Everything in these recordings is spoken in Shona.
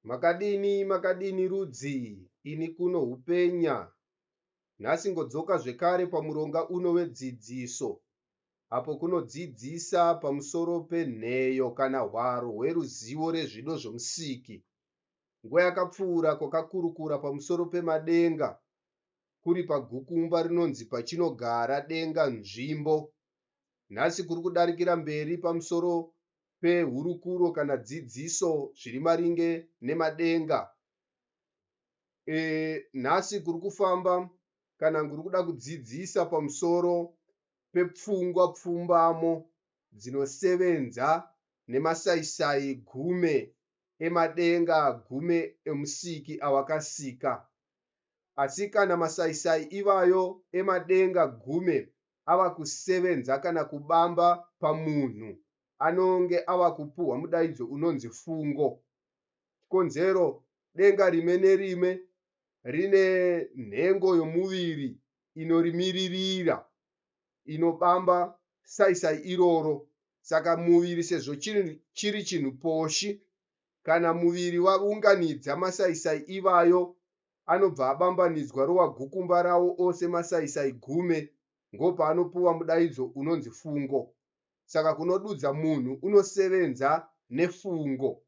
Makadini makadini rudzi, ini kuno hupenya. Nhasi ngodzoka zvekare pamuronga uno wedzidziso, apo kunodzidzisa pamusoro penheyo kana hwaro hweruzivo rezvido zvomusiki. Nguva yakapfuura kwakakurukura pamusoro pemadenga, kuri pagukumba rinonzi pachinogara denga nzvimbo. Nhasi kuri kudarikira mberi pamusoro pehurukuro kana dzidziso zviri maringe nemadenga. Nhasi kuri kufamba kana kuri kuda kudzidzisa pamusoro pepfungwa pfumbamo dzinosevenza nemasaisai gume emadenga gume emusiki awakasika. Asi kana masaisai ivayo emadenga gume ava kusevenza kana kubamba pamunhu, anonge ava kupuhwa mudaidzo unonzi fungo. Chikonzero denga rimwe nerimwe rine nhengo yomuviri inorimiririra inobamba saisai iroro. Saka muviri sezvo chiri chinhu poshi, kana muviri waunganidza masaisai ivayo anobva abambanidzwa rova gukumba rawo ose masaisai gume, ngopaanopuwa mudaidzo unonzi fungo. Saka kunodudza munhu unosevenza nefungo.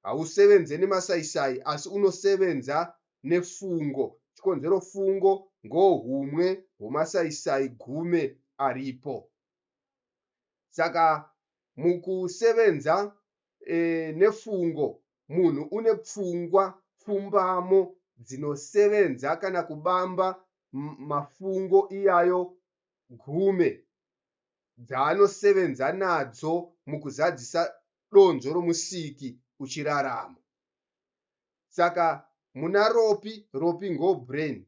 Hausevenze nemasaisai asi unosevenza nefungo. Chikonzero fungo ndohumwe hwemasaisai gume aripo. Saka mukusevenza nefungo, munhu une pfungwa pfumbamo dzinosevenza kana kubamba mafungo iyayo gume dzaanosevenza nadzo mukuzadzisa donzvo romusiki uchirarama. Saka muna ropi, ropi ngo brain,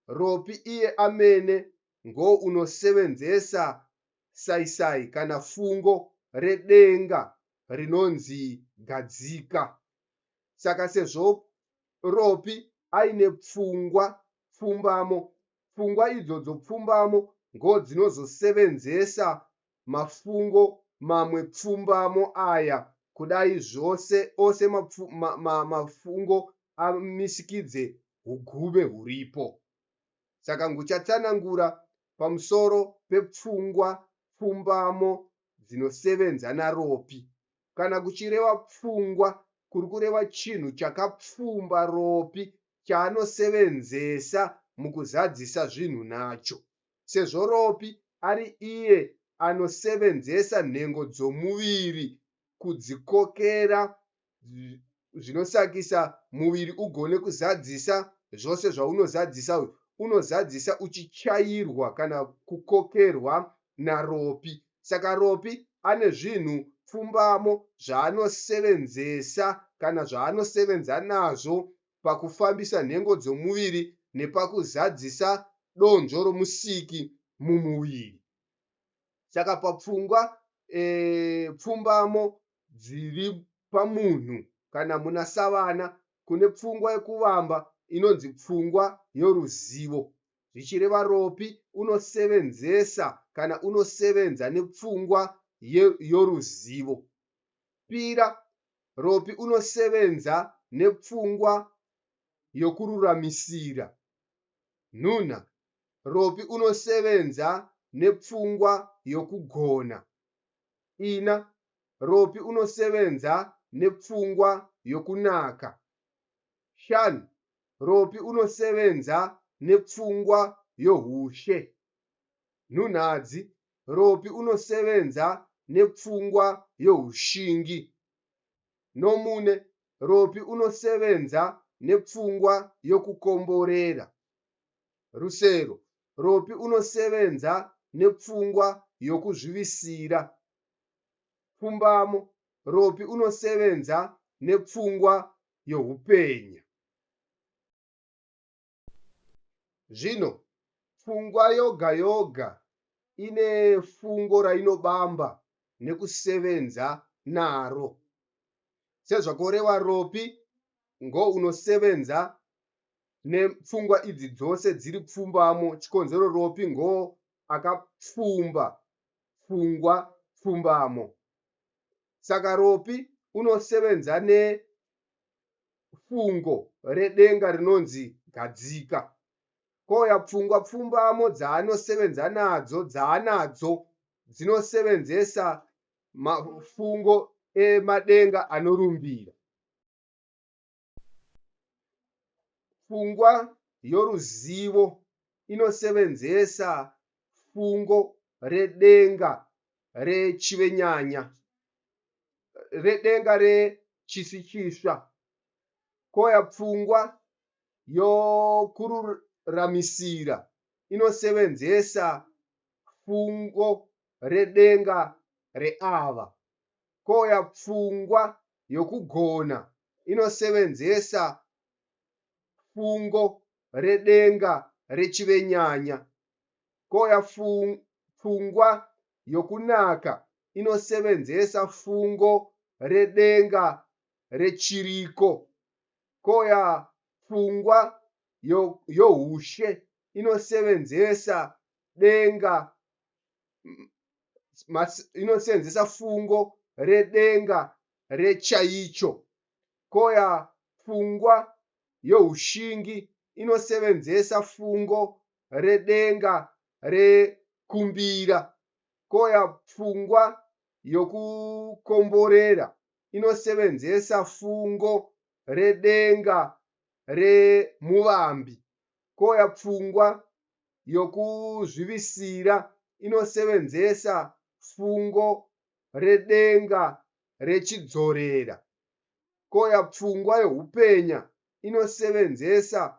ropi iye amene ngo unosevenzesa saisai kana fungo redenga rinonzi gadzika. Saka sezvo ropi aine pfungwa pfumbamo, pfungwa idzodzo pfumbamo ngo dzinozosevenzesa mafungo mamwe pfumbamo aya kudai zvose ose mafungo amisikidze hugume huripo. Saka nguchatsanangura pamusoro pepfungwa pfumbamo dzinosevenza naropi. Kana kuchireva pfungwa, kuri kureva chinhu chakapfumba ropi chaanosevenzesa mukuzadzisa zvinhu nacho. Sezvo ropi ari iye anosevenzesa nhengo dzomuviri kudzikokera, zvinosakisa muviri ugone kuzadzisa zvose zvaunozadzisa. Unozadzisa uchichairwa kana kukokerwa naropi. Saka ropi ane zvinhu pfumbamo zvaanosevenzesa kana zvaanosevenza nazvo pakufambisa nhengo dzomuviri nepakuzadzisa donzvo romusiki mumuviri. Saka papfungwa pfumbamo dziri pamunhu kana muna savana kune pfungwa yekuvamba inonzi pfungwa yoruzivo. Zvichireva ropi unosevenzesa kana unosevenza nepfungwa yoruzivo. Pira, ropi unosevenza nepfungwa yokururamisira. Nhunha, ropi unosevenza nepfungwa yokugona. Ina, ropi unosevenza nepfungwa yokunaka. Shanu, ropi unosevenza nepfungwa yohushe. Nhunhadzi, ropi unosevenza nepfungwa yohushingi. Nomune, ropi unosevenza nepfungwa yokukomborera. Rusero, ropi unosevenza nepfungwa yokuzvivisira. Pfumbamo, ropi unosevenza nepfungwa yohupenya. Zvino, pfungwa yoga yoga ine fungo rainobamba nekusevenza naro. Sezvakoreva ropi ngo unosevenza nepfungwa idzi dzose dziri pfumbamo. Chikonzero ropi ngo akapfumba pfungwa pfumbamo. Saka ropi unosevenza fungo redenga rinonzi gadzika. Kouya pfungwa pfumbamo dzaanosevenza nadzo dzaanadzo dzinosevenzesa mafungo emadenga anorumbira. Pfungwa yoruzivo inosevenzesa fungo redenga rechivenyanya, redenga rechisi chisva. Kouya pfungwa yokururamisira inosevenzesa fungo redenga reava. Kouya pfungwa yokugona inosevenzesa fungo redenga rechivenyanya. Kouya pfungwa yokunaka inosevenzesa fungo redenga rechiriko. Kouya pfungwa youshe inosevenzesa fungo redenga rechaicho. Kouya pfungwa youshingi inosevenzesa fungo redenga rekumbira. Kouya pfungwa yokukomborera inosevenzesa fungo redenga remuvambi. Kouya pfungwa yokuzvivisira inosevenzesa fungo redenga rechidzorera. Kouya pfungwa youpenya inosevenzesa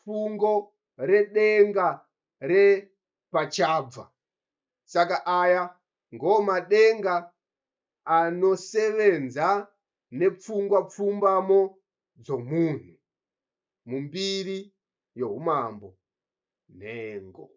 fungo redenga repachabva. Saka aya ndiwo madenga anosevenza nepfungwa pfumbamo dzomunhu mumbiri youmambo nhengo.